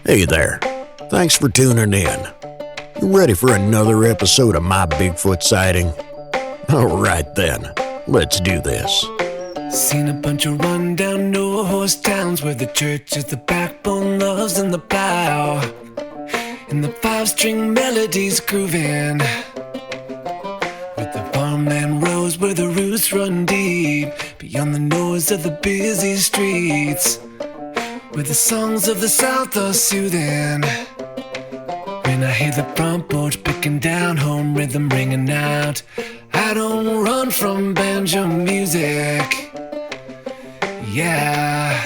Hey there. Thanks for tuning in. You ready for another episode of My Bigfoot Sighting? Alright then, let's do this. Seen a bunch of rundown no-horse towns where the church is the backbone, love's in the plow, and the five-string melodies grooving, with the farmland rows where the roots run deep, beyond the noise of the busy streets, where the songs of the South are soothing. When I hear the front porch picking down, home rhythm ringing out, I don't run from banjo music. Yeah.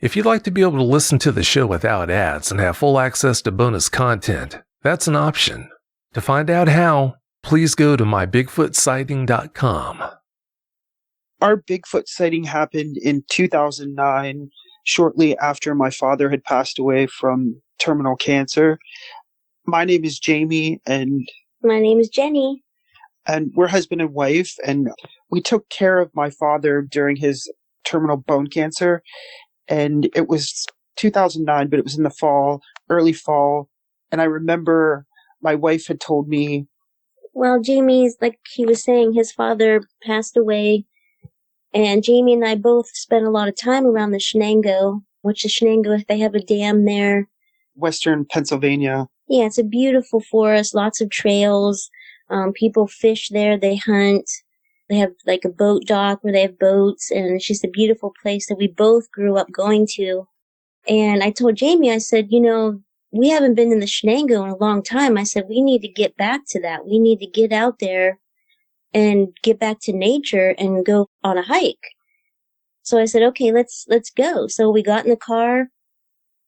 If you'd like to be able to listen to the show without ads and have full access to bonus content, that's an option. To find out how, please go to mybigfootsighting.com. Our Bigfoot sighting happened in 2009, shortly after my father had passed away from terminal cancer. My name is Jami, and my name is Jenny. And we're husband and wife, and we took care of my father during his terminal bone cancer. And it was 2009, but it was in the fall, early fall. And I remember my wife had told me, well, Jamie's, like he was saying, his father passed away. And Jami and I both spent a lot of time around the Shenango, which is Shenango, if they have a dam there. Western Pennsylvania. Yeah, it's a beautiful forest, lots of trails. People fish there, they hunt. They have like a boat dock where they have boats, and it's just a beautiful place that we both grew up going to. And I told Jami, I said, we haven't been in the Shenango in a long time. I said, we need to get back to that. We need to get out there and get back to nature and go on a hike. So I said, okay, let's go. So we got in the car.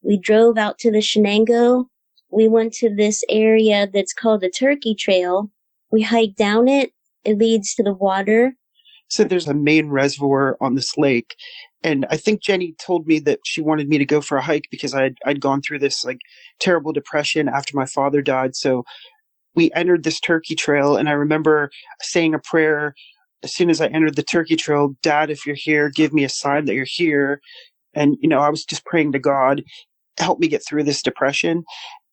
We drove out to the Shenango. We went to this area that's called the Turkey Trail. We hiked down it. It leads to the water. So there's a main reservoir on this lake. And I think Jenny told me that she wanted me to go for a hike because I'd gone through this like terrible depression after my father died. So we entered this turkey trail, and I remember saying a prayer as soon as I entered the turkey trail, Dad, if you're here, give me a sign that you're here. And, I was just praying to God, help me get through this depression.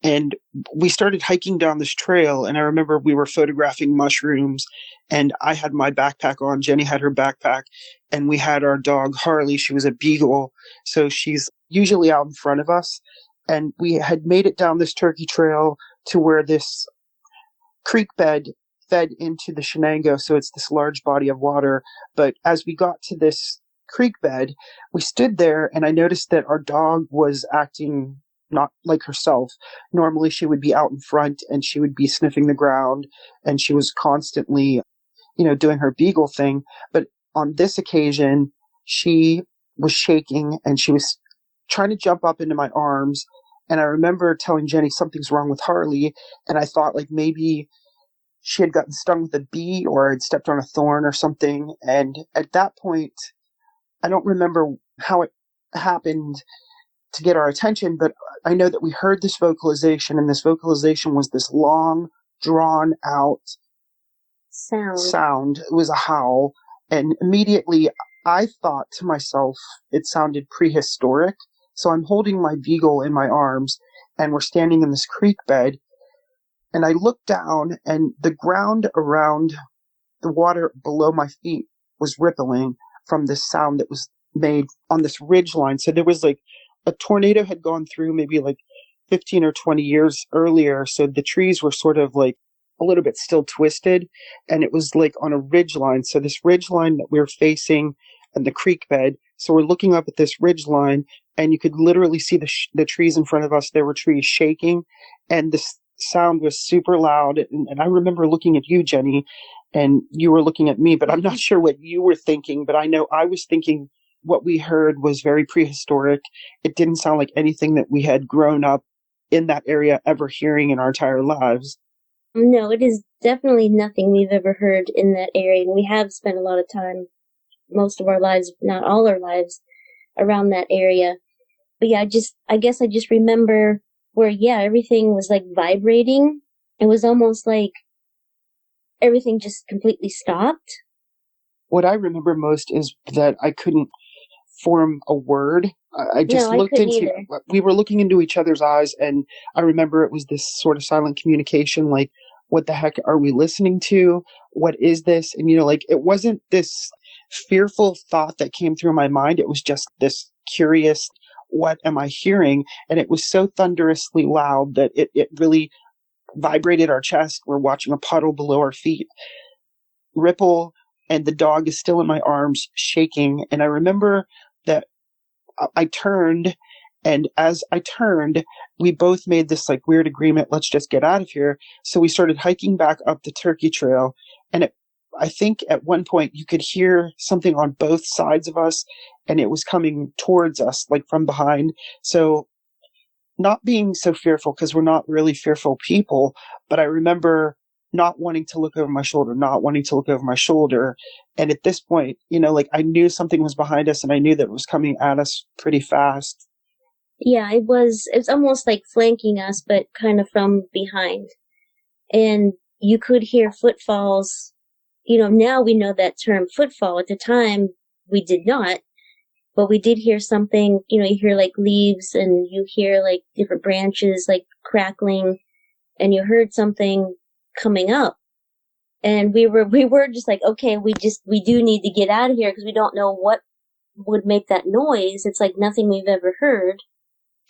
And we started hiking down this trail, and I remember we were photographing mushrooms, and I had my backpack on, Jenny had her backpack, and we had our dog Harley. She was a beagle, so she's usually out in front of us. And we had made it down this turkey trail to where this creek bed fed into the Shenango, so it's this large body of water. But as we got to this creek bed, we stood there, and I noticed that our dog was acting not like herself. Normally she would be out in front and she would be sniffing the ground, and she was constantly, doing her beagle thing. But on this occasion, she was shaking and she was trying to jump up into my arms. And I remember telling Jenny something's wrong with Harley, and I thought like maybe she had gotten stung with a bee or had stepped on a thorn or something. And at that point, I don't remember how it happened to get our attention, but I know that we heard this vocalization, and this vocalization was this long, drawn out sound. It was a howl. And immediately I thought to myself, it sounded prehistoric. So I'm holding my beagle in my arms, and we're standing in this creek bed. And I looked down, and the ground around the water below my feet was rippling from this sound that was made on this ridge line. So there was like a tornado had gone through maybe like 15 or 20 years earlier. So the trees were sort of like a little bit still twisted, and it was like on a ridge line. So this ridge line that we were facing and the creek bed. So we're looking up at this ridge line, and you could literally see the trees in front of us. There were trees shaking, and this sound was super loud. And I remember looking at you, Jenny, and you were looking at me, but I'm not sure what you were thinking, but I know I was thinking what we heard was very prehistoric. It didn't sound like anything that we had grown up in that area ever hearing in our entire lives. No, it is definitely nothing we've ever heard in that area. And we have spent a lot of time, most of our lives, not all our lives, around that area. But yeah, I guess I just remember where, everything was like vibrating. It was almost like everything just completely stopped. What I remember most is that I couldn't form a word. I just No, I looked couldn't into, either. we were looking into each other's eyes, and I remember it was this sort of silent communication, like, what the heck are we listening to? What is this? And, like, it wasn't this fearful thought that came through my mind. It was just this curious, what am I hearing? And it was so thunderously loud that it really vibrated our chest. We're watching a puddle below our feet ripple, and the dog is still in my arms, shaking. And I remember that I turned, and as I turned, we both made this like weird agreement, let's just get out of here. So we started hiking back up the Turkey Trail, and I think at one point you could hear something on both sides of us, and it was coming towards us, like from behind. So not being so fearful, because we're not really fearful people, but I remember not wanting to look over my shoulder, not wanting to look over my shoulder. And at this point, like I knew something was behind us, and I knew that it was coming at us pretty fast. Yeah, it's almost like flanking us, but kind of from behind. And you could hear footfalls. Now we know that term footfall. At the time, we did not. But we did hear something, you hear like leaves, and you hear like different branches like crackling, and you heard something coming up. And we were just like, okay, we do need to get out of here, because we don't know what would make that noise. It's like nothing we've ever heard.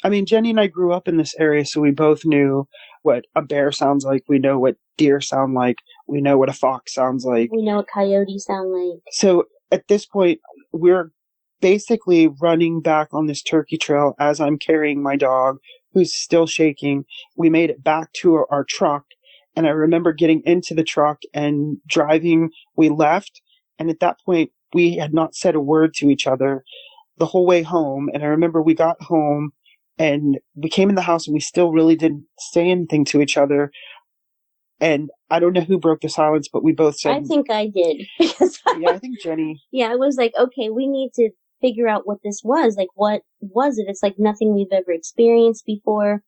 I mean, Jenny and I grew up in this area, so we both knew what a bear sounds like. We know what deer sound like. We know what a fox sounds like. We know what coyotes sound like. So at this point, we're basically running back on this turkey trail as I'm carrying my dog, who's still shaking. We made it back to our truck, and I remember getting into the truck and driving. We left, and at that point, we had not said a word to each other the whole way home. And I remember we got home, and we came in the house, and we still really didn't say anything to each other. And I don't know who broke the silence, but we both said... I think I did. Yeah, I think Jenny... Yeah, I was like, okay, we need to figure out what this was. Like, what was it? It's like nothing we've ever experienced before.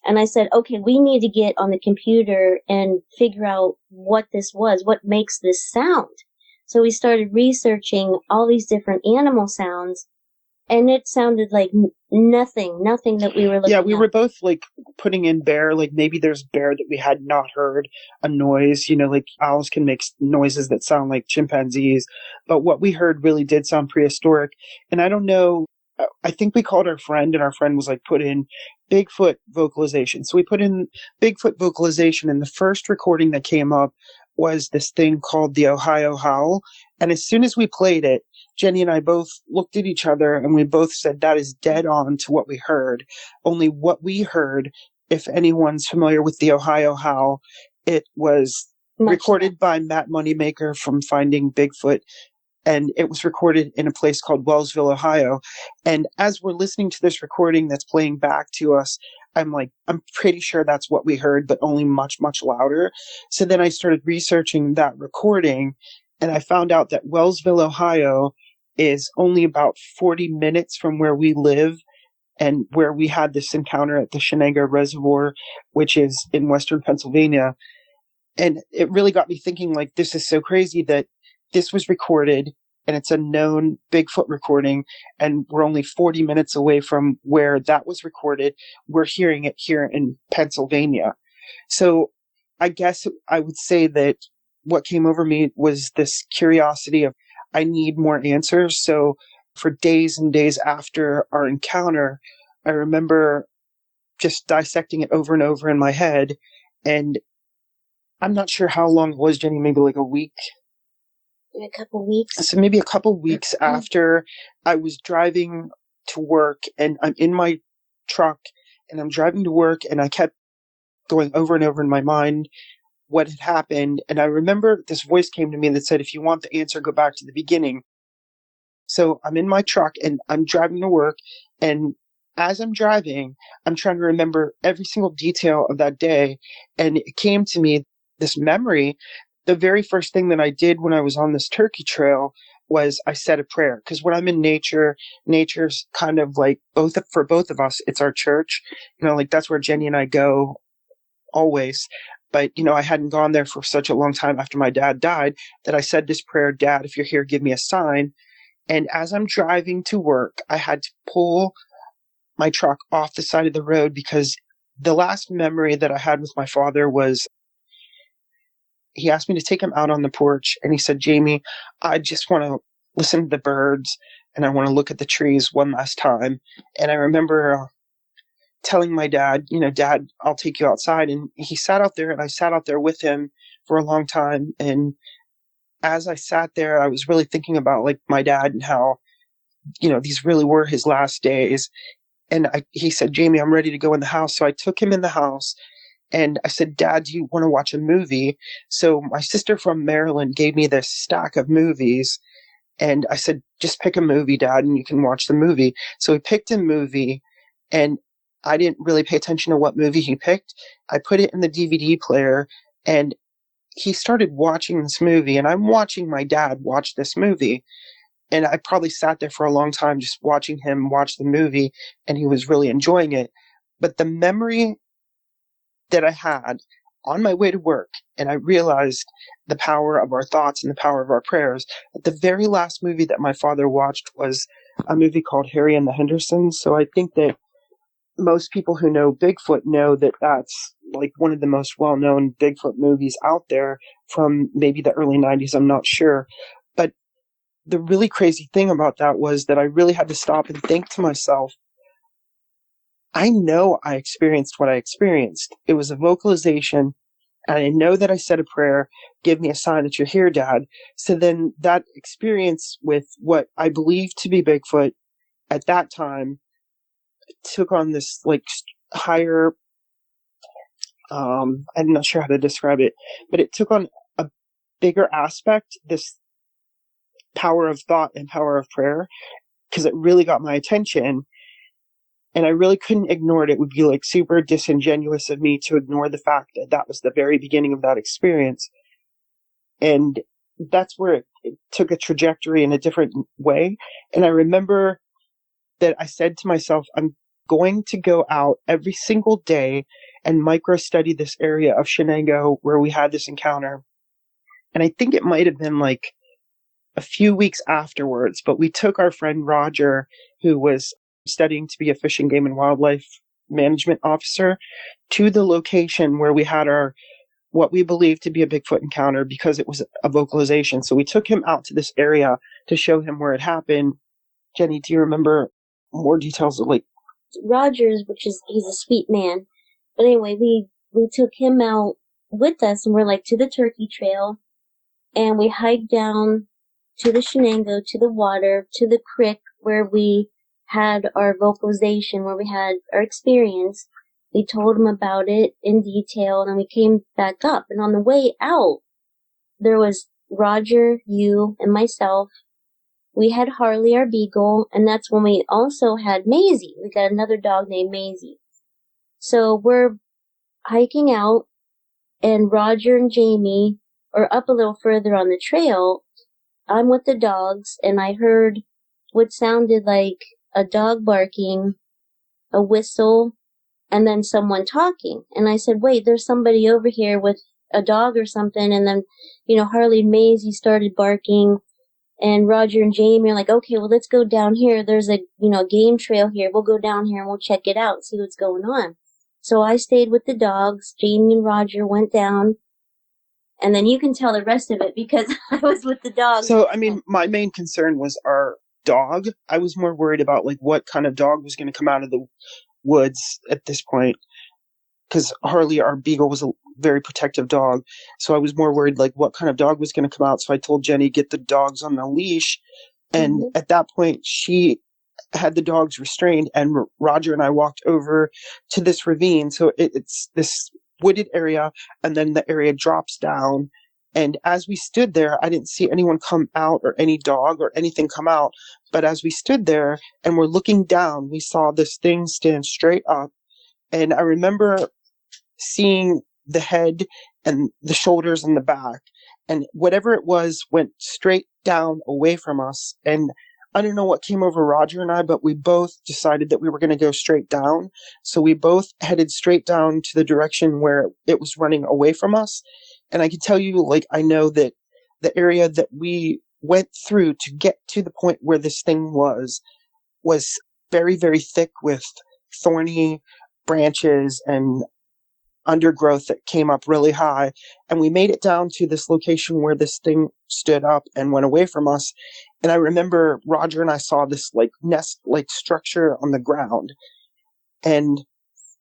And I said, okay, we need to get on the computer and figure out what this was, what makes this sound. So we started researching all these different animal sounds, and it sounded like nothing that we were looking at. Yeah, we were both like putting in bear, like maybe there's bear that we had not heard, a noise, like owls can make noises that sound like chimpanzees, but what we heard really did sound prehistoric. And I don't know, I think we called our friend, and our friend was like, put in Bigfoot vocalization. So we put in Bigfoot vocalization, and the first recording that came up was this thing called the Ohio Howl. And as soon as we played it, Jenny and I both looked at each other, and we both said that is dead on to what we heard. Only what we heard, if anyone's familiar with the Ohio Howl, it was recorded by Matt Moneymaker from Finding Bigfoot, and it was recorded in a place called Wellsville, Ohio. And as we're listening to this recording that's playing back to us, I'm like, I'm pretty sure that's what we heard, but only much, much louder. So then I started researching that recording, and I found out that Wellsville, Ohio is only about 40 minutes from where we live and where we had this encounter at the Shenango Reservoir, which is in western Pennsylvania. And it really got me thinking, like, this is so crazy that this was recorded, and it's a known Bigfoot recording, and we're only 40 minutes away from where that was recorded. We're hearing it here in Pennsylvania. So I guess I would say that what came over me was this curiosity of, I need more answers. So for days and days after our encounter, I remember just dissecting it over and over in my head. And I'm not sure how long it was, Jenny, maybe like a week. In a couple weeks. So maybe a couple weeks after I was driving to work, and I'm in my truck, and I'm driving to work, and I kept going over and over in my mind what had happened. And I remember this voice came to me that said, if you want the answer, go back to the beginning. So I'm in my truck, and I'm driving to work, and as I'm driving, I'm trying to remember every single detail of that day. And it came to me, this memory. The very first thing that I did when I was on this turkey trail was I said a prayer. Because when I'm in nature, nature's kind of like for both of us, it's our church. Like that's where Jenny and I go always. But, I hadn't gone there for such a long time after my dad died that I said this prayer, Dad, if you're here, give me a sign. And as I'm driving to work, I had to pull my truck off the side of the road because the last memory that I had with my father was he asked me to take him out on the porch and he said, Jami, I just want to listen to the birds and I want to look at the trees one last time. And I remember telling my dad, Dad, I'll take you outside. And he sat out there and I sat out there with him for a long time. And as I sat there, I was really thinking about like my dad and how, these really were his last days. And he said, Jami, I'm ready to go in the house. So I took him in the house and I said, Dad, do you want to watch a movie? So my sister from Maryland gave me this stack of movies. And I said, just pick a movie, Dad, and you can watch the movie. So he picked a movie and I didn't really pay attention to what movie he picked. I put it in the DVD player and he started watching this movie and I'm watching my dad watch this movie. And I probably sat there for a long time just watching him watch the movie and he was really enjoying it. But the memory that I had on my way to work, and I realized the power of our thoughts and the power of our prayers. The very last movie that my father watched was a movie called Harry and the Hendersons. So I think that most people who know Bigfoot know that that's like one of the most well-known Bigfoot movies out there from maybe the early 90s. I'm not sure. But the really crazy thing about that was that I really had to stop and think to myself, I know I experienced what I experienced. It was a vocalization, and I know that I said a prayer, give me a sign that you're here, Dad. So then that experience with what I believed to be Bigfoot at that time took on this like higher, I'm not sure how to describe it, but it took on a bigger aspect, this power of thought and power of prayer, because it really got my attention. And I really couldn't ignore it. It would be like super disingenuous of me to ignore the fact that that was the very beginning of that experience. And that's where it took a trajectory in a different way. And I remember that I said to myself, I'm going to go out every single day and micro study this area of Shenango where we had this encounter. And I think it might have been like a few weeks afterwards, but we took our friend Roger, who was studying to be a fish and game and wildlife management officer, to the location where we had our what we believed to be a Bigfoot encounter because it was a vocalization. So we took him out to this area to show him where it happened. Jenny, do you remember more details of like Rogers, he's a sweet man. But anyway, we took him out with us and we're like to the turkey trail and we hiked down to the Shenango, to the water, to the creek where we had our vocalization, where we had our experience. We told him about it in detail, and then we came back up. And on the way out, there was Roger, you, and myself. We had Harley, our beagle, and that's when we also had Maisie. We got another dog named Maisie. So we're hiking out, and Roger and Jami are up a little further on the trail. I'm with the dogs, and I heard what sounded like a dog barking, a whistle, and then someone talking. And I said, wait, there's somebody over here with a dog or something. And then, Harley and Maisie started barking. And Roger and Jami are like, okay, well, let's go down here. There's a, game trail here. We'll go down here and we'll check it out, see what's going on. So I stayed with the dogs. Jami and Roger went down. And then you can tell the rest of it because I was with the dogs. So, my main concern was our dog. I was more worried about like what kind of dog was going to come out of the woods at this point, because Harley, our beagle, was a very protective dog. So I was more worried like what kind of dog was going to come out. So I told Jenny, get the dogs on the leash. And at that point, she had the dogs restrained and Roger and I walked over to this ravine. So it's this wooded area and then the area drops down. And as we stood there, I didn't see anyone come out or any dog or anything come out. But as we stood there and we're looking down, we saw this thing stand straight up. And I remember seeing the head and the shoulders and the back. And whatever it was went straight down away from us. And I don't know what came over Roger and I, but we both decided that we were going to go straight down. So we both headed straight down to the direction where it was running away from us. And I can tell you, like, I know that the area that we went through to get to the point where this thing was very, very thick with thorny branches and undergrowth that came up really high. And we made it down to this location where this thing stood up and went away from us. And I remember Roger and I saw this like nest like structure on the ground. And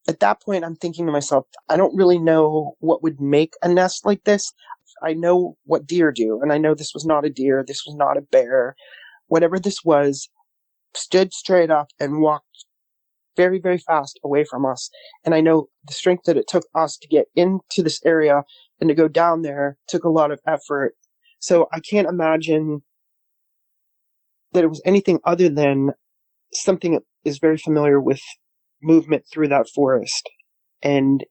at that point, I'm thinking to myself, I don't really know what would make a nest like this. I know what deer do, and I know this was not a deer, this was not a bear. Whatever this was, stood straight up and walked very, very fast away from us. And I know the strength that it took us to get into this area and to go down there took a lot of effort. So I can't imagine that it was anything other than something that is very familiar with movement through that forest. And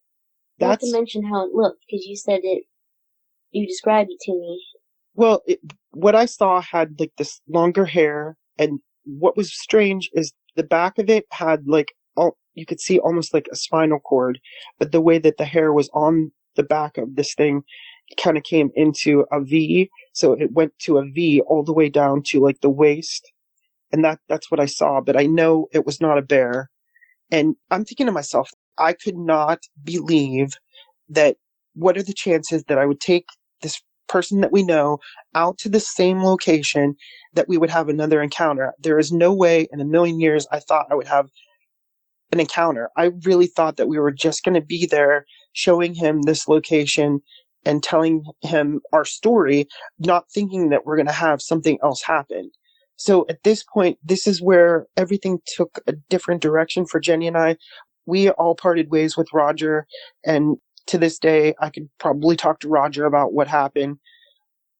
Not that's, to mention how it looked, because you said it, you described it to me. well, what I saw had like this longer hair, and what was strange is the back of it had like, you could see almost like a spinal cord, but the way that the hair was on the back of this thing kind of came into a V. So it went to a V all the way down to like the waist. And that's what I saw, but I know it was not a bear. And I'm thinking to myself, I could not believe that what are the chances that I would take this person that we know out to the same location that we would have another encounter. There is no way in a million years I thought I would have an encounter. I really thought that we were just going to be there showing him this location and telling him our story, not thinking that we're going to have something else happen. So at this point, this is where everything took a different direction for Jenny and I. We all parted ways with Roger, and to this day, I could probably talk to Roger about what happened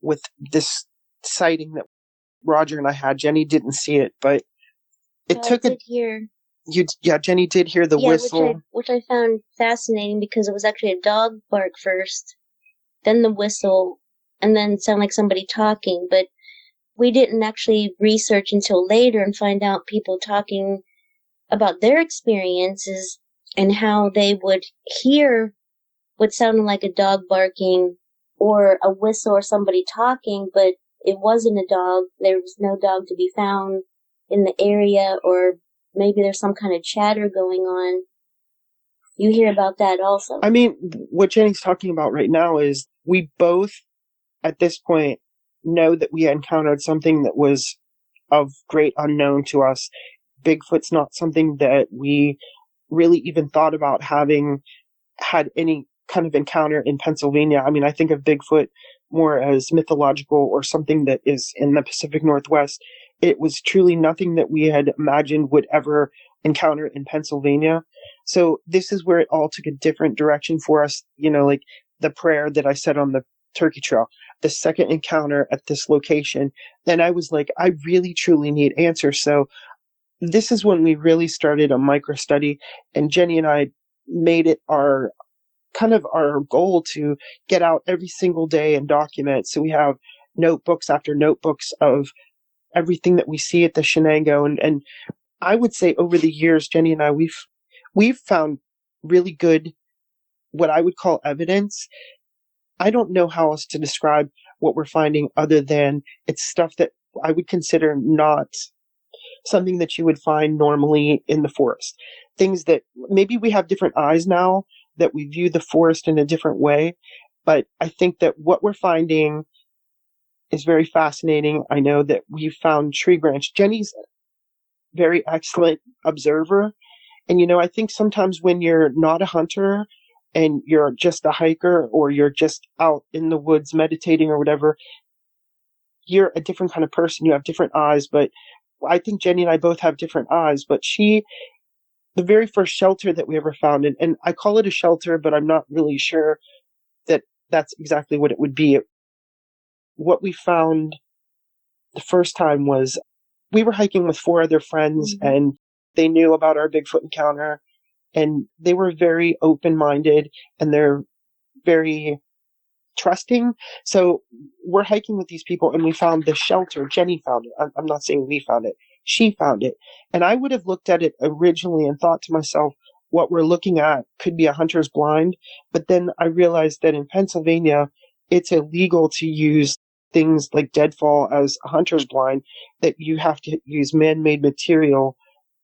with this sighting that Roger and I had. Jenny didn't see it, but it took I did hear. Jenny did hear the Yeah, whistle. which I found fascinating because it was actually a dog bark first, then the whistle, and then it sounded like somebody talking. But we didn't actually research until later and find out people talking about their experiences and how they would hear what sounded like a dog barking or a whistle or somebody talking, but it wasn't a dog. There was no dog to be found in the area, or maybe there's some kind of chatter going on. You hear about that also. I mean, what Jenny's talking about right now is we both, at this point, know that we encountered something that was of great unknown to us. Bigfoot's not something that we really even thought about having had any kind of encounter in Pennsylvania. I mean, I think of Bigfoot more as mythological or something that is in the Pacific Northwest. It was truly nothing that we had imagined would ever encounter in Pennsylvania. So this is where it all took a different direction for us. You know, like the prayer that I said on the turkey trail, the second encounter at this location. Then I was like, I really truly need answers. So this is when we really started a micro study, and Jenny and I made it our kind of our goal to get out every single day and document. So we have notebooks after notebooks of everything that we see at the Shenango. And I would say over the years, Jenny and I, we've found really good, what I would call evidence. I don't know how else to describe what we're finding other than it's stuff that I would consider not something that you would find normally in the forest. Things that maybe we have different eyes now, that we view the forest in a different way. But I think that what we're finding is very fascinating. I know that we found tree branch. Jenny's a very excellent observer. And, you know, I think sometimes when you're not a hunter and you're just a hiker or you're just out in the woods meditating or whatever, you're a different kind of person. You have different eyes. But I think Jenny and I both have different eyes. But the very first shelter that we ever found, and I call it a shelter, but I'm not really sure that that's exactly what it would be. What we found the first time was we were hiking with 4 other friends, and they knew about our Bigfoot encounter, and they were very open-minded, and they're very trusting. So we're hiking with these people and we found the shelter. Jenny found it. I'm not saying we found it. She found it. And I would have looked at it originally and thought to myself, what we're looking at could be a hunter's blind. But then I realized that in Pennsylvania, it's illegal to use things like deadfall as a hunter's blind, that you have to use man-made material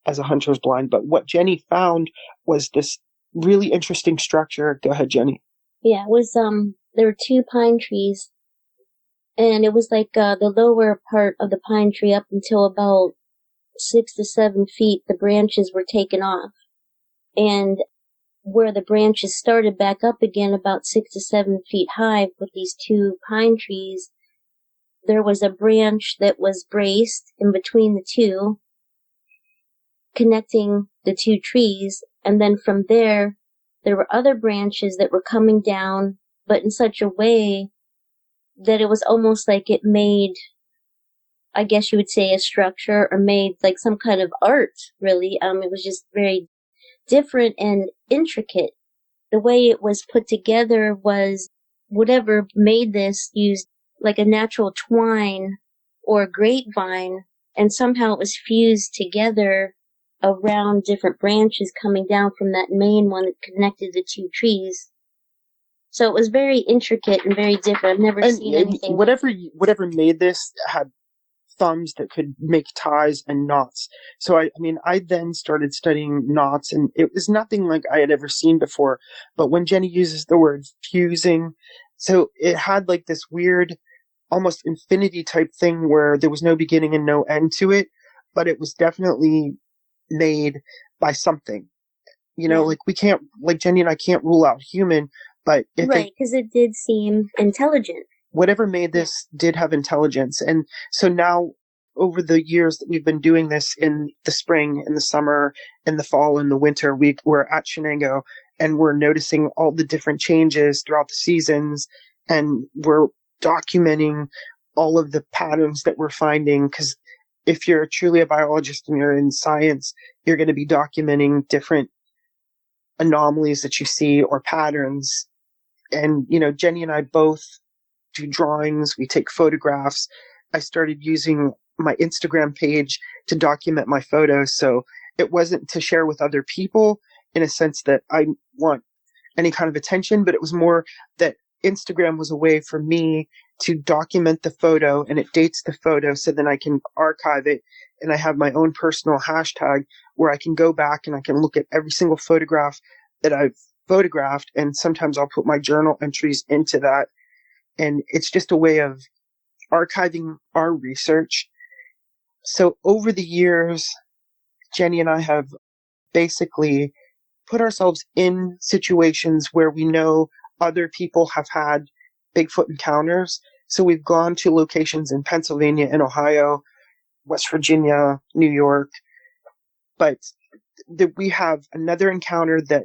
as a hunter's blind. But what Jenny found was this really interesting structure. Go ahead, Jenny. Yeah, it was, there were 2 pine trees, and it was like, the lower part of the pine tree up until about 6 to 7 feet, the branches were taken off. And where the branches started back up again about 6 to 7 feet high with these 2 pine trees, there was a branch that was braced in between the 2, connecting the 2 trees. And then from there were other branches that were coming down, but in such a way that it was almost like it made, I guess you would say, a structure, or made like some kind of art, really. It was just very different and intricate. The way it was put together was, whatever made this used like a natural twine or grapevine, and somehow it was fused together around different branches coming down from that main one that connected the 2 trees. So it was very intricate and very different. I've never seen anything. Whatever made this had thumbs that could make ties and knots. So I then started studying knots, and it was nothing like I had ever seen before. But when Jenny uses the word fusing, so it had like this weird, almost infinity type thing where there was no beginning and no end to it, but it was definitely made by something. Like we can't, like Jenny and I can't rule out human, but right, because it did seem intelligent. Whatever made this did have intelligence. And so now, over the years that we've been doing this, in the spring, in the summer, in the fall, in the winter, we're at Shenango, and we're noticing all the different changes throughout the seasons, and we're documenting all of the patterns that we're finding, because if you're truly a biologist and you're in science, you're going to be documenting different anomalies that you see or patterns. And, Jenny and I both do drawings. We take photographs. I started using my Instagram page to document my photos. So it wasn't to share with other people in a sense that I want any kind of attention, but it was more that Instagram was a way for me to document the photo, and it dates the photo so then I can archive it, and I have my own personal hashtag where I can go back and I can look at every single photograph that I've photographed, and sometimes I'll put my journal entries into that. And it's just a way of archiving our research. So over the years, Jenny and I have basically put ourselves in situations where we know other people have had Bigfoot encounters. So we've gone to locations in Pennsylvania and Ohio, West Virginia, New York, but we have another encounter that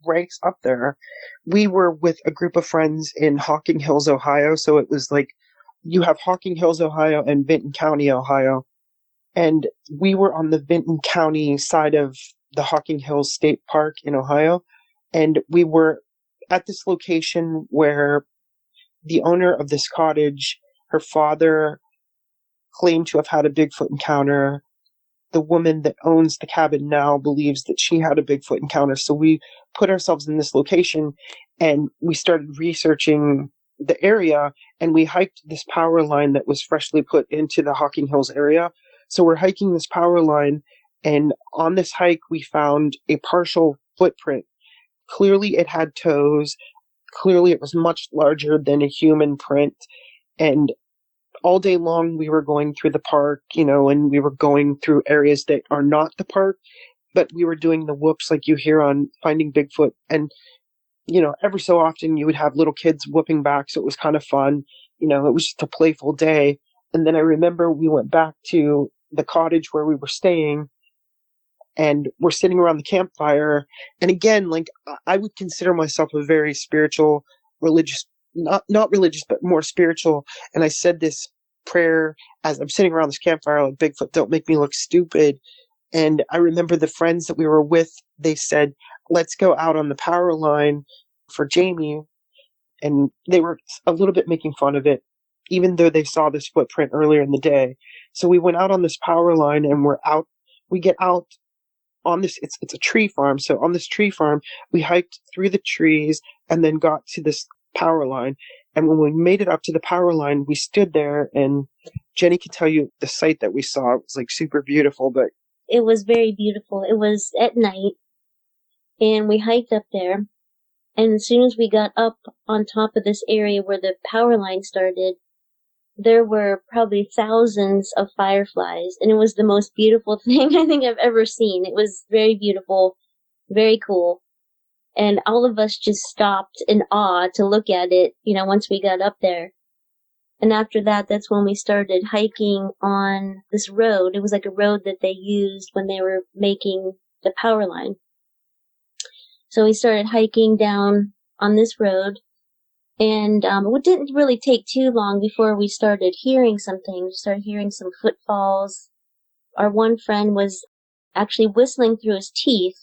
ranks up there. We were with a group of friends in Hocking Hills, Ohio. So it was like, you have Hocking Hills, Ohio, and Vinton County, Ohio. And we were on the Vinton County side of the Hocking Hills State Park in Ohio. And we were at this location where the owner of this cottage, her father claimed to have had a Bigfoot encounter. The woman that owns the cabin now believes that she had a Bigfoot encounter. So we put ourselves in this location and we started researching the area, and we hiked this power line that was freshly put into the Hocking Hills area. So we're hiking this power line, and on this hike we found a partial footprint. Clearly it had toes. Clearly it was much larger than a human print. And all day long we were going through the park, and we were going through areas that are not the park, but we were doing the whoops like you hear on Finding Bigfoot. And, every so often you would have little kids whooping back. So it was kind of fun. It was just a playful day. And then I remember we went back to the cottage where we were staying, and we're sitting around the campfire. And again, like, I would consider myself a very spiritual, religious, not religious, but more spiritual. And I said this prayer as I'm sitting around this campfire, like, Bigfoot, don't make me look stupid. And I remember the friends that we were with, they said, let's go out on the power line for Jami. and they were a little bit making fun of it, even though they saw this footprint earlier in the day. So we went out on this power line, and we get out on this, it's a tree farm. So on this tree farm, we hiked through the trees and then got to this power line. And when we made it up to the power line, we stood there, and Jenny could tell you the sight that we saw. It was like super beautiful, but It was very beautiful. It was at night, and we hiked up there. And as soon as we got up on top of this area where the power line started, there were probably thousands of fireflies, and it was the most beautiful thing I think I've ever seen. It was very beautiful, very cool. And all of us just stopped in awe to look at it, once we got up there. And after that, that's when we started hiking on this road. It was like a road that they used when they were making the power line. So we started hiking down on this road, and it didn't really take too long before we started hearing something. We started hearing some footfalls. Our one friend was actually whistling through his teeth.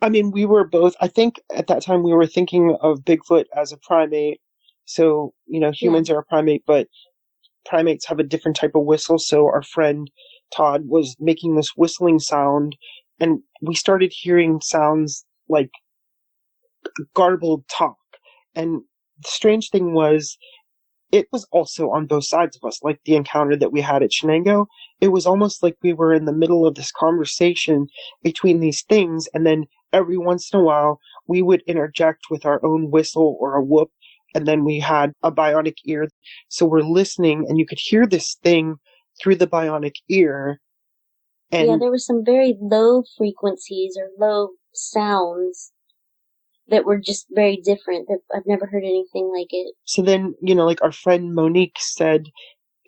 I mean, we were both, I think at that time we were thinking of Bigfoot as a primate. So, humans are a primate, but primates have a different type of whistle. So our friend Todd was making this whistling sound, and we started hearing sounds like garbled talk. And the strange thing was, it was also on both sides of us, like the encounter that we had at Shenango. It was almost like we were in the middle of this conversation between these things, and then every once in a while, we would interject with our own whistle or a whoop, and then we had a bionic ear. So we're listening, and you could hear this thing through the bionic ear. And there were some very low frequencies or low sounds that were just very different. That I've never heard anything like it. So then, like our friend Monique said,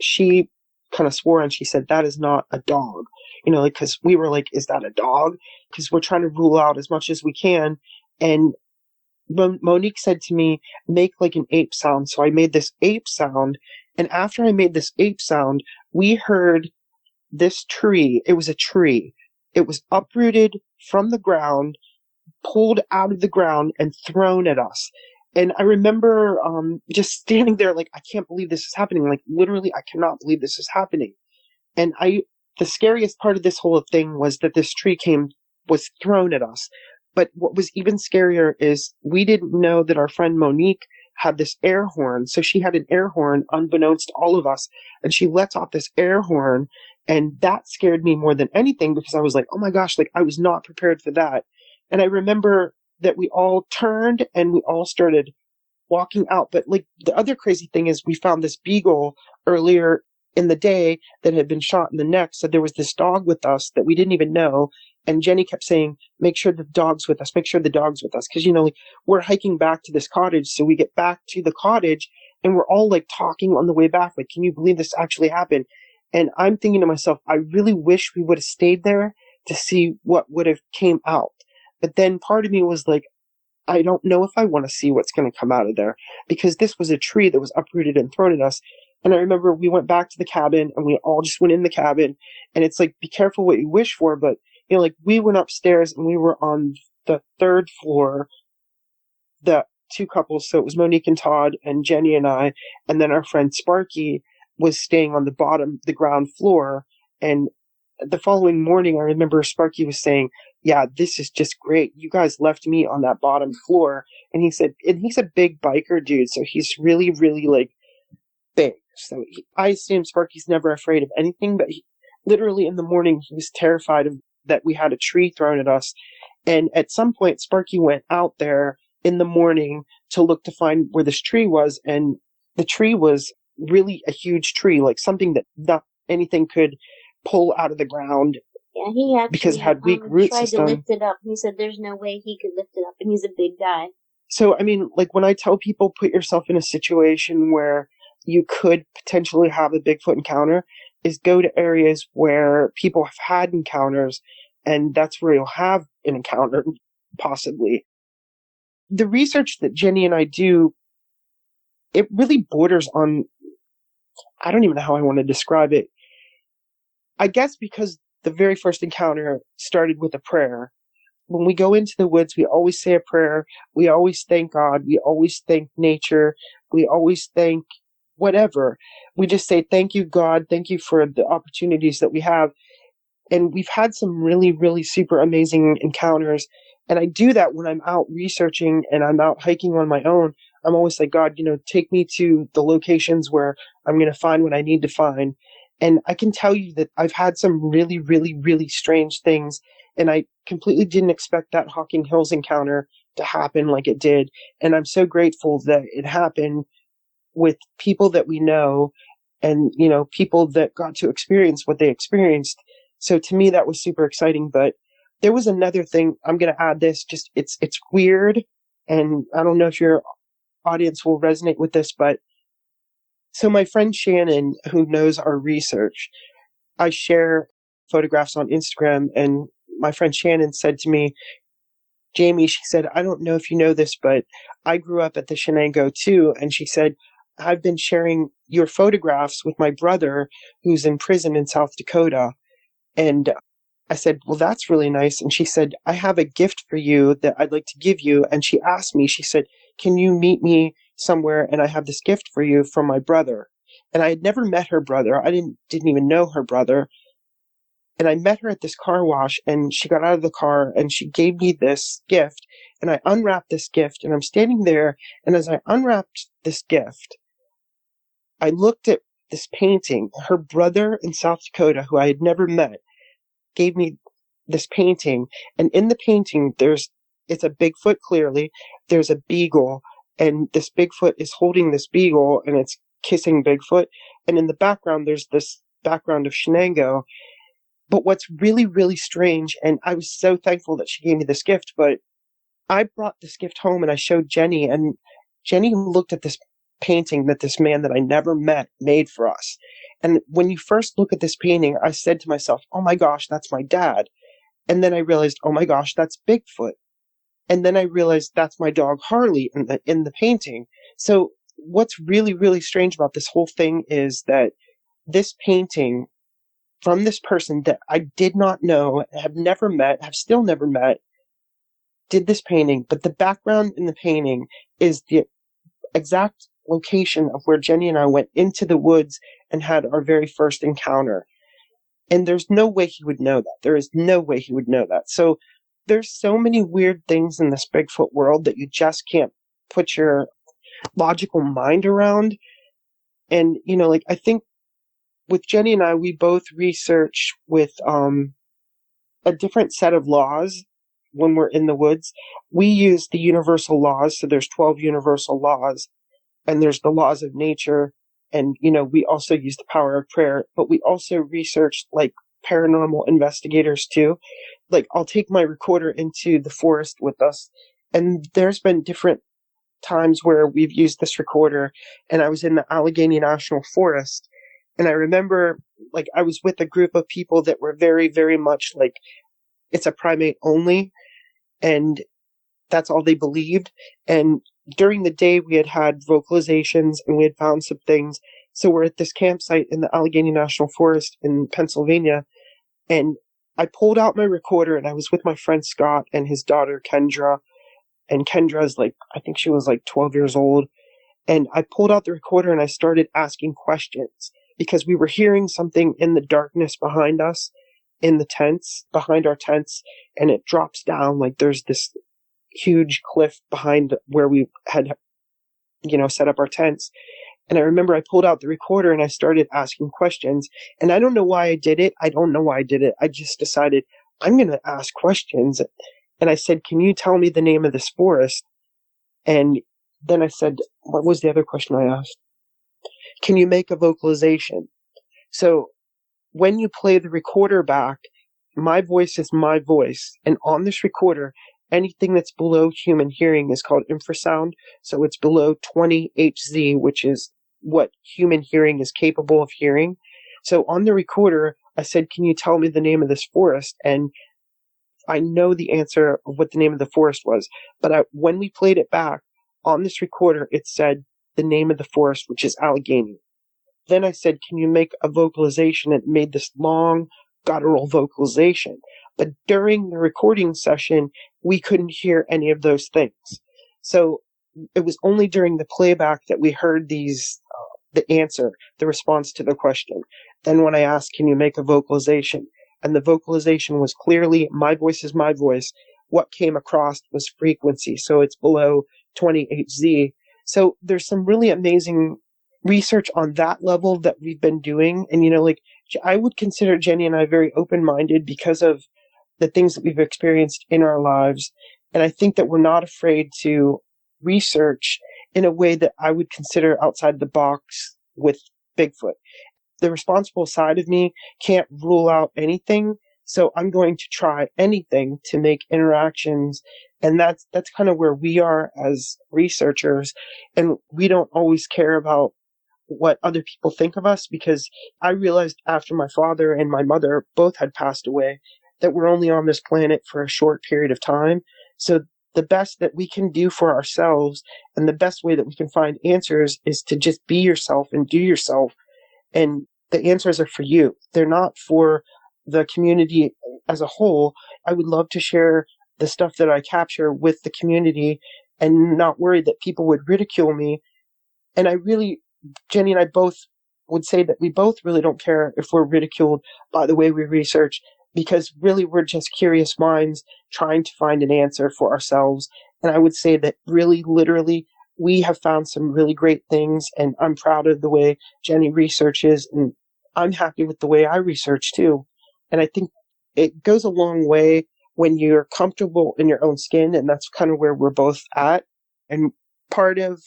she kind of swore and she said, that is not a dog. Because we were like, is that a dog? Because we're trying to rule out as much as we can. And Monique said to me, make like an ape sound. So I made this ape sound. And after I made this ape sound, we heard this tree. It was a tree. It was uprooted from the ground, pulled out of the ground, and thrown at us. And I remember just standing there like, I can't believe this is happening. Like, literally, I cannot believe this is happening. And the scariest part of this whole thing was that this tree was thrown at us. But what was even scarier is we didn't know that our friend Monique had this air horn. So she had an air horn unbeknownst to all of us. And she lets off this air horn. And that scared me more than anything, because I was like, oh my gosh, like I was not prepared for that. And I remember that we all turned and we all started walking out. But like the other crazy thing is, we found this beagle earlier in the day that had been shot in the neck. So there was this dog with us that we didn't even know. And Jenny kept saying, make sure the dog's with us, make sure the dog's with us. Because, like, we're hiking back to this cottage. So we get back to the cottage and we're all like talking on the way back. Like, can you believe this actually happened? And I'm thinking to myself, I really wish we would have stayed there to see what would have came out. But then part of me was like, I don't know if I want to see what's going to come out of there, because this was a tree that was uprooted and thrown at us. And I remember we went back to the cabin and we all just went in the cabin, and it's like, be careful what you wish for. But, like, we went upstairs and we were on the third floor, the two couples. So it was Monique and Todd and Jenny and I. And then our friend Sparky was staying on the bottom, the ground floor. And the following morning, I remember Sparky was saying, yeah, this is just great. You guys left me on that bottom floor. And he's a big biker dude. So he's really, really like big. So I assume Sparky's never afraid of anything, but literally in the morning, he was terrified that we had a tree thrown at us. And at some point, Sparky went out there in the morning to look to find where this tree was. And the tree was really a huge tree, like something that not anything could pull out of the ground. Yeah, he actually because it had weak root tried system. to lift it up. He said there's no way he could lift it up, and he's a big guy. So, I mean, like, when I tell people, put yourself in a situation where you could potentially have a Bigfoot encounter, is go to areas where people have had encounters, and that's where you'll have an encounter, possibly. The research that Jenny and I do, it really borders on, I don't even know how I want to describe it. I guess because the very first encounter started with a prayer, when we go into the woods, we always say a prayer. We always thank God. We always thank nature. We always thank whatever. We just say, thank you, God. Thank you for the opportunities that we have. And we've had some really, really super amazing encounters. And I do that when I'm out researching and I'm out hiking on my own. I'm always like, God, take me to the locations where I'm going to find what I need to find. And I can tell you that I've had some really, really, really strange things. And I completely didn't expect that Hocking Hills encounter to happen like it did. And I'm so grateful that it happened with people that we know and, people that got to experience what they experienced. So to me, that was super exciting. But there was another thing. I'm going to add this. Just it's weird. And I don't know if your audience will resonate with this, but so my friend Shannon, who knows our research, I share photographs on Instagram, and my friend Shannon said to me, Jami, she said, I don't know if you know this, but I grew up at the Shenango too. And she said, I've been sharing your photographs with my brother who's in prison in South Dakota. And I said, well, that's really nice. And she said, I have a gift for you that I'd like to give you. And she asked me, she said, can you meet me somewhere? And I have this gift for you from my brother. And I had never met her brother. I didn't even know her brother. And I met her at this car wash, and she got out of the car and she gave me this gift, and I unwrapped this gift, and I'm standing there. And as I unwrapped this gift, I looked at this painting. Her brother in South Dakota, who I had never met, gave me this painting. And in the painting, it's a Bigfoot, clearly. There's a beagle, and this Bigfoot is holding this beagle, and it's kissing Bigfoot. And in the background, there's this background of Shenango. But what's really, really strange, and I was so thankful that she gave me this gift, but I brought this gift home and I showed Jenny, and Jenny looked at this painting that this man that I never met made for us. And when you first look at this painting, I said to myself, oh my gosh, that's my dad. And then I realized, oh my gosh, that's Bigfoot. And then I realized that's my dog Harley in the painting. So what's really, really strange about this whole thing is that this painting from this person that I did not know, have never met, have still never met, did this painting. But the background in the painting is the exact location of where Jenny and I went into the woods and had our very first encounter. And there's no way he would know that. There is no way he would know that. So there's so many weird things in this Bigfoot world that you just can't put your logical mind around. And, I think with Jenny and I, we both research with a different set of laws when we're in the woods. We use the universal laws. So there's 12 universal laws, and there's the laws of nature. And, we also use the power of prayer, but we also research like paranormal investigators too. Like I'll take my recorder into the forest with us, and there's been different times where we've used this recorder, and I was in the Allegheny National Forest. And I remember, I was with a group of people that were very, very much like, it's a primate only, and that's all they believed. And during the day, we had vocalizations, and we had found some things. So we're at this campsite in the Allegheny National Forest in Pennsylvania, and I pulled out my recorder, and I was with my friend Scott and his daughter Kendra. And Kendra's I think she was 12 years old. And I pulled out the recorder and I started asking questions, because we were hearing something in the darkness behind us, in the tents, behind our tents, and it drops down. There's this huge cliff behind where we had, set up our tents. And I remember I pulled out the recorder and I started asking questions. And I don't know why I did it. I just decided I'm going to ask questions. And I said, can you tell me the name of this forest? And then I said, what was the other question I asked? Can you make a vocalization? So when you play the recorder back, my voice is my voice. And on this recorder, anything that's below human hearing is called infrasound. So it's below 20 Hz, which is what human hearing is capable of hearing. So on the recorder, I said, can you tell me the name of this forest? And I know the answer of what the name of the forest was. But when we played it back on this recorder, it said the name of the forest, which is Allegheny. Then I said, can you make a vocalization? It made this long guttural vocalization. But during the recording session, we couldn't hear any of those things. So it was only during the playback that we heard the answer, the response to the question. Then when I asked, can you make a vocalization? And the vocalization was clearly, my voice is my voice. What came across was frequency. So it's below 28Z. So there's some really amazing research on that level that we've been doing. And, I would consider Jenny and I very open-minded because of the things that we've experienced in our lives. And I think that we're not afraid to research in a way that I would consider outside the box with Bigfoot. The responsible side of me can't rule out anything, so I'm going to try anything to make interactions. And that's kind of where we are as researchers. And we don't always care about what other people think of us, because I realized after my father and my mother both had passed away that we're only on this planet for a short period of time. So the best that we can do for ourselves and the best way that we can find answers is to just be yourself and do yourself. And the answers are for you. They're not for the community as a whole. I would love to share the stuff that I capture with the community and not worry that people would ridicule me. And Jenny and I both would say that we both really don't care if we're ridiculed by the way we research, because really we're just curious minds trying to find an answer for ourselves. And I would say that really, literally, we have found some really great things, and I'm proud of the way Jenny researches, and I'm happy with the way I research too. And I think it goes a long way when you're comfortable in your own skin, and that's kind of where we're both at. And part of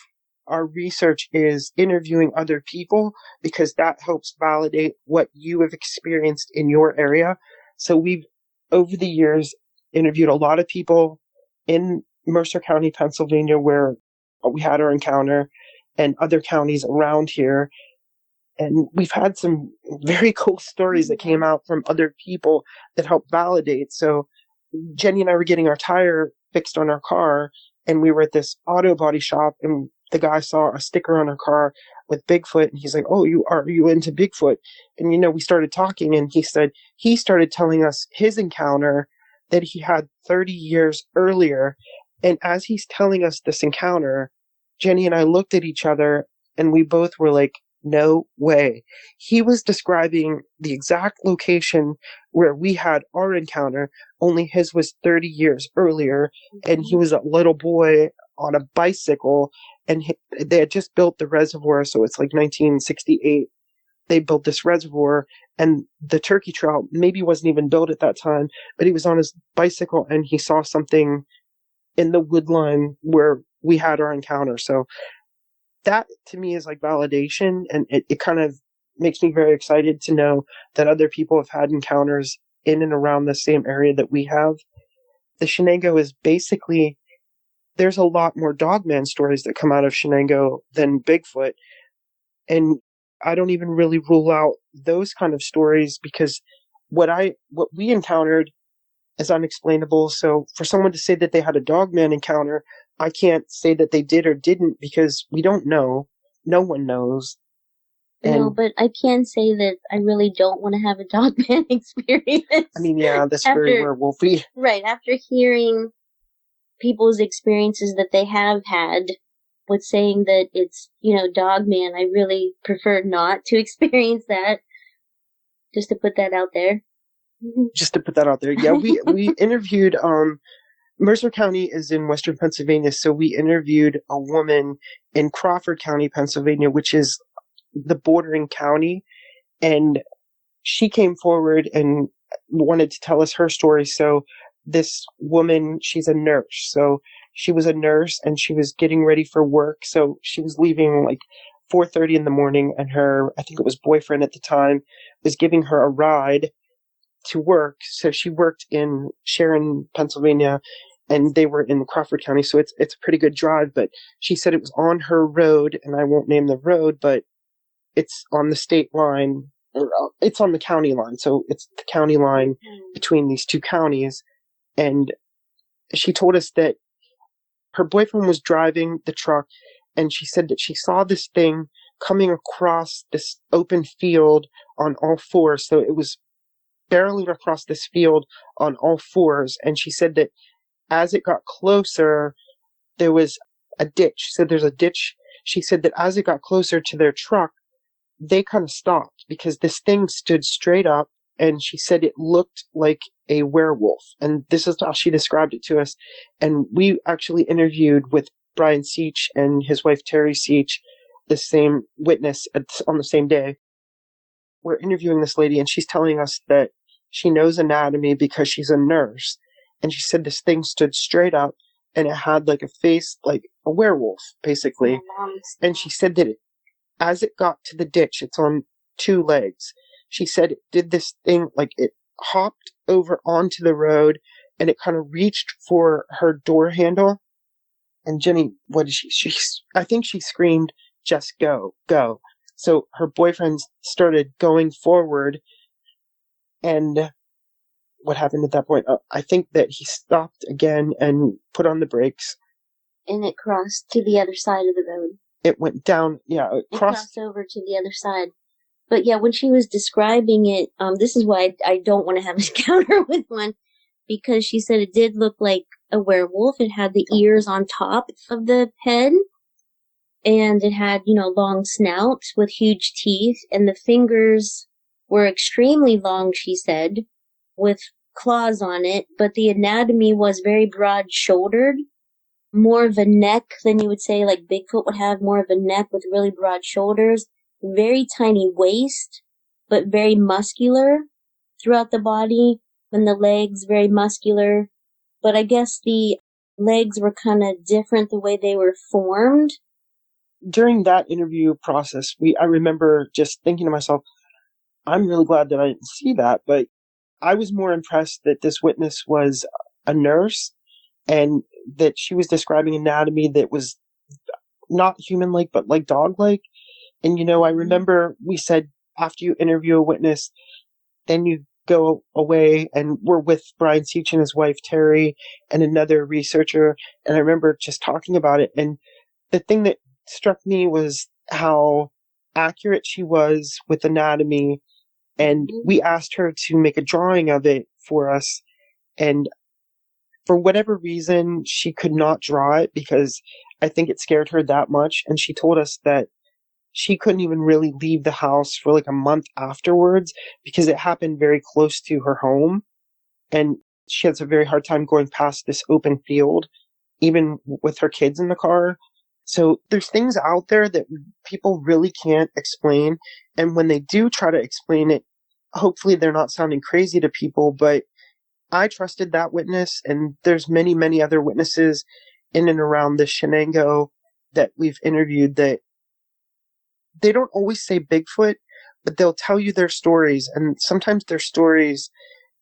our research is interviewing other people, because that helps validate what you have experienced in your area. So we've, over the years, interviewed a lot of people in Mercer County, Pennsylvania, where we had our encounter, and other counties around here. And we've had some very cool stories that came out from other people that help validate. So Jenny and I were getting our tire fixed on our car, and we were at this auto body shop, and the guy saw a sticker on our car with Bigfoot, and he's like, "Oh, are you into Bigfoot?" And we started talking, and he said he started telling us his encounter that he had 30 years earlier. And as he's telling us this encounter, Jenny and I looked at each other, and we both were like, no way. He was describing the exact location where we had our encounter, only his was 30 years earlier, and he was a little boy on a bicycle, and they had just built the reservoir, so it's like 1968. They built this reservoir, and the turkey trail maybe wasn't even built at that time, but he was on his bicycle, and he saw something in the woodline where we had our encounter. So that to me is like validation, and it kind of makes me very excited to know that other people have had encounters in and around the same area that we have. The Shenango is basically, there's a lot more dogman stories that come out of Shenango than Bigfoot. And I don't even really rule out those kind of stories, because what we encountered is unexplainable. So for someone to say that they had a dogman encounter, I can't say that they did or didn't, because we don't know. No one knows. No, but I can say that I really don't want to have a dogman experience. I mean, yeah, that's very werewolfy. Right, after hearing people's experiences that they have had with saying that it's, dogman, I really prefer not to experience that. Just to put that out there. Yeah, we interviewed, Mercer County is in western Pennsylvania, so we interviewed a woman in Crawford County, Pennsylvania, which is the bordering county, and she came forward and wanted to tell us her story. So this woman, she's a nurse. So she was a nurse, and she was getting ready for work. So she was leaving like 4:30 in the morning, and I think it was boyfriend at the time, was giving her a ride to work. So she worked in Sharon, Pennsylvania, and they were in Crawford County. So it's a pretty good drive, but she said it was on her road, and I won't name the road, but it's on the state line, or it's on the county line. So it's the county line between these two counties. And she told us that her boyfriend was driving the truck, and she said that she saw this thing coming across this open field on all fours. So it was barreling across this field on all fours. And she said that as it got closer, there was a ditch. So there's a ditch. She said that as it got closer to their truck, they kind of stopped because this thing stood straight up, and she said it looked like a werewolf. And this is how she described it to us. And we actually interviewed with Brian Seach and his wife Terry Seach, the same witness on the same day. We're interviewing this lady, and she's telling us that she knows anatomy because she's a nurse. And she said this thing stood straight up, and it had like a face like a werewolf, basically. And she said that as it got to the ditch, it's on two legs. She said it did this thing, like it hopped over onto the road, and it kind of reached for her door handle. And Jenny, what did I think she screamed, "Just go, go." So her boyfriend started going forward, and what happened at that point? I think that he stopped again and put on the brakes. And it crossed to the other side of the road. It went down, yeah. It crossed over to the other side. But yeah, when she was describing it, this is why I don't want to have an encounter with one, because she said it did look like a werewolf. It had the ears on top of the head, and it had, long snout with huge teeth, and the fingers were extremely long, she said, with claws on it, but the anatomy was very broad-shouldered. More of a neck than you would say like Bigfoot would have, more of a neck with really broad shoulders, very tiny waist, but very muscular throughout the body, and the legs very muscular. But I guess the legs were kind of different the way they were formed. During that interview process, I remember just thinking to myself, I'm really glad that I didn't see that, but I was more impressed that this witness was a nurse and that she was describing anatomy that was not human-like, but like dog-like. And, I remember we said after you interview a witness, then you go away, and we're with Brian Seach and his wife, Terry, and another researcher. And I remember just talking about it. And the thing that struck me was how accurate she was with anatomy. And we asked her to make a drawing of it for us. And for whatever reason, she could not draw it because I think it scared her that much. And she told us that she couldn't even really leave the house for like a month afterwards because it happened very close to her home. And she has a very hard time going past this open field, even with her kids in the car. So there's things out there that people really can't explain. And when they do try to explain it, hopefully they're not sounding crazy to people, but I trusted that witness, and there's many, many other witnesses in and around the Shenango that we've interviewed that they don't always say Bigfoot, but they'll tell you their stories, and sometimes their stories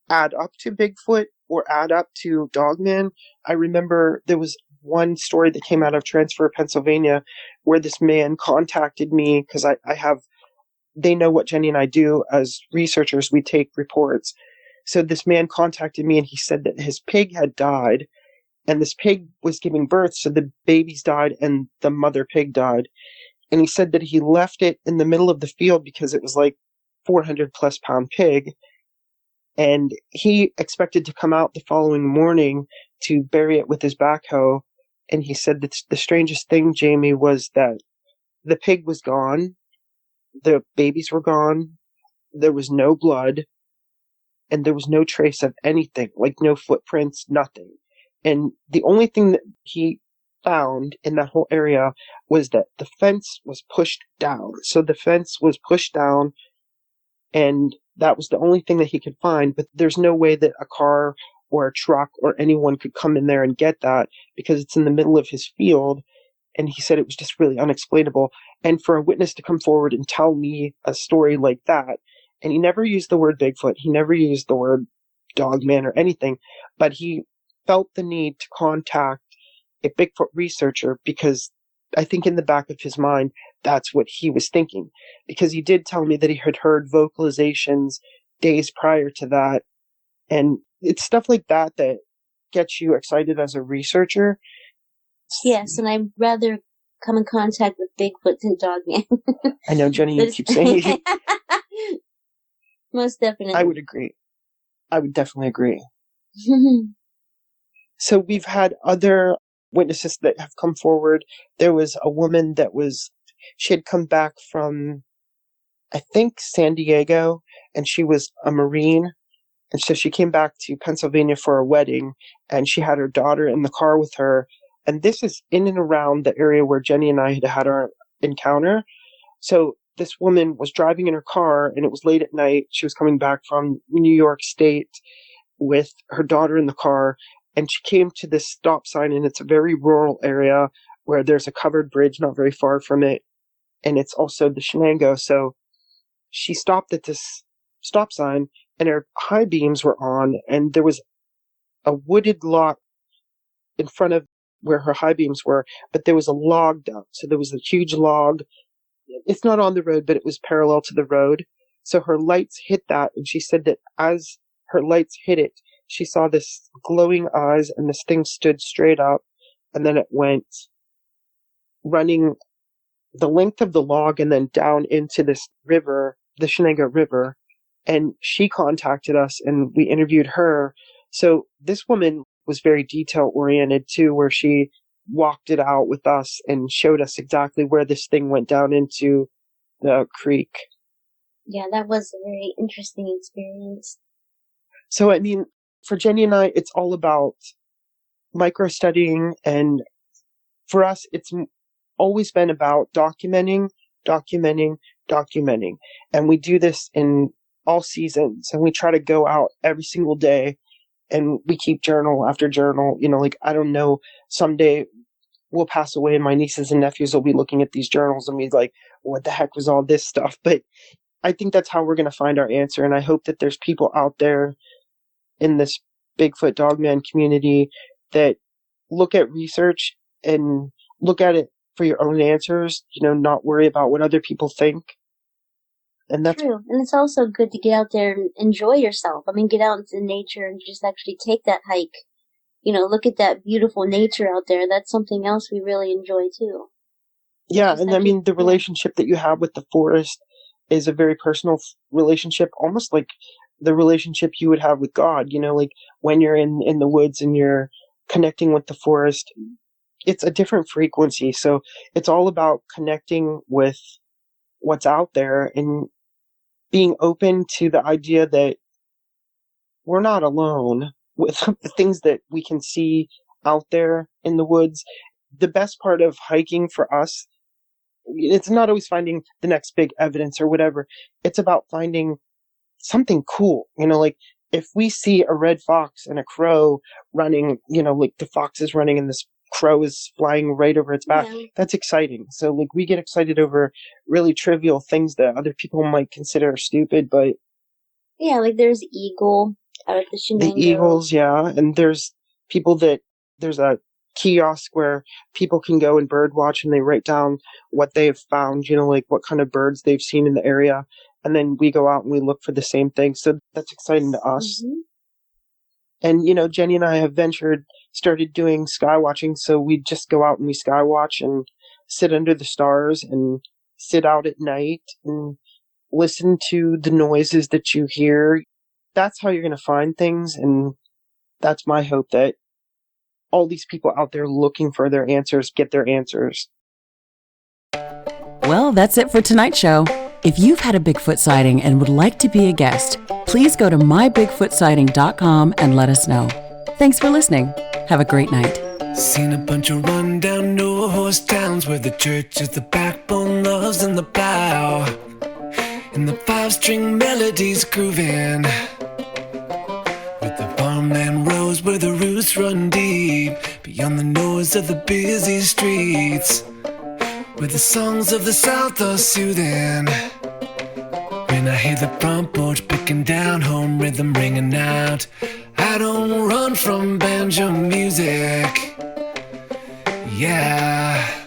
add up to Bigfoot or add up to Dogman. I remember there was one story that came out of Transfer, Pennsylvania, where this man contacted me because they know what Jenny and I do as researchers. We take reports. So this man contacted me, and he said that his pig had died, and this pig was giving birth. So the babies died and the mother pig died. And he said that he left it in the middle of the field because it was like 400 plus pound pig. And he expected to come out the following morning to bury it with his backhoe. And he said that the strangest thing, Jami, was that the pig was gone. The babies were gone. There was no blood. And there was no trace of anything, like no footprints, nothing. And the only thing that he found in that whole area was that the fence was pushed down. So the fence was pushed down, and that was the only thing that he could find. But there's no way that a car or a truck or anyone could come in there and get that because it's in the middle of his field. And he said it was just really unexplainable. And for a witness to come forward and tell me a story like that, and he never used the word Bigfoot, he never used the word Dogman or anything, but he felt the need to contact a Bigfoot researcher because I think in the back of his mind, that's what he was thinking. Because he did tell me that he had heard vocalizations days prior to that. And it's stuff like that that gets you excited as a researcher. Yes, and I'd rather come in contact with Bigfoot than Dogman. I know, Jenny, you keep saying it. Most definitely. I would agree. I would definitely agree. So we've had other witnesses that have come forward. There was a woman she had come back from, I think, San Diego, and she was a Marine. And so she came back to Pennsylvania for a wedding, and she had her daughter in the car with her. And this is in and around the area where Jenny and I had our encounter. So this woman was driving in her car, and it was late at night. She was coming back from New York State with her daughter in the car, and she came to this stop sign, and it's a very rural area where there's a covered bridge not very far from it, and it's also the Shenango. So she stopped at this stop sign, and her high beams were on, and there was a wooded lot in front of where her high beams were, but there was a log down. So there was a huge log. It's not on the road, but it was parallel to the road. So her lights hit that, and she said that as her lights hit it, she saw this glowing eyes, and this thing stood straight up, and then it went running the length of the log and then down into this river, the Shenango River. And she contacted us, and we interviewed her. So this woman was very detail oriented too, where she walked it out with us and showed us exactly where this thing went down into the creek. Yeah, that was a very interesting experience. So, I mean, for Jenny and I, it's all about micro studying, and for us, it's always been about documenting. And we do this in all seasons, and we try to go out every single day, and we keep journal after journal. I don't know, someday we'll pass away and my nieces and nephews will be looking at these journals and be like, what the heck was all this stuff? But I think that's how we're going to find our answer. And I hope that there's people out there in this Bigfoot Dogman community that look at research and look at it for your own answers, not worry about what other people think. And that's true. And it's also good to get out there and enjoy yourself. I mean, get out into nature and just actually take that hike. Look at that beautiful nature out there. That's something else we really enjoy too. Yeah, and I mean, the relationship that you have with the forest is a very personal relationship, almost like the relationship you would have with God, like when you're in the woods and you're connecting with the forest, it's a different frequency. So it's all about connecting with what's out there and being open to the idea that we're not alone with the things that we can see out there in the woods. The best part of hiking for us, it's not always finding the next big evidence or whatever. It's about finding something cool. Like if we see a red fox and a crow running, like the fox is running and this crow is flying right over its back, that's exciting. So like we get excited over really trivial things that other people might consider stupid, but yeah, like there's eagle out at the Shenango. The eagles, yeah, and there's a kiosk where people can go and bird watch, and they write down what they've found, like what kind of birds they've seen in the area, and then we go out and we look for the same thing. So that's exciting to us. Mm-hmm. And Jenny and I have started doing sky watching, so we just go out and we sky watch and sit under the stars and sit out at night and listen to the noises that you hear. That's how you're going to find things, and that's my hope, that all these people out there looking for their answers get their answers. Well, that's it for tonight's show. If you've had a Bigfoot sighting and would like to be a guest, please go to mybigfootsighting.com and let us know. Thanks for listening. Have a great night. Seen a bunch of rundown no-horse towns where the church is the backbone, loves in the plow, and the five-string melodies grooving, with the farmland rows where the roots run deep, beyond the noise of the busy streets, where the songs of the South are soothing. When I hear the front porch picking down, home rhythm ringing out, I don't run from banjo music. Yeah.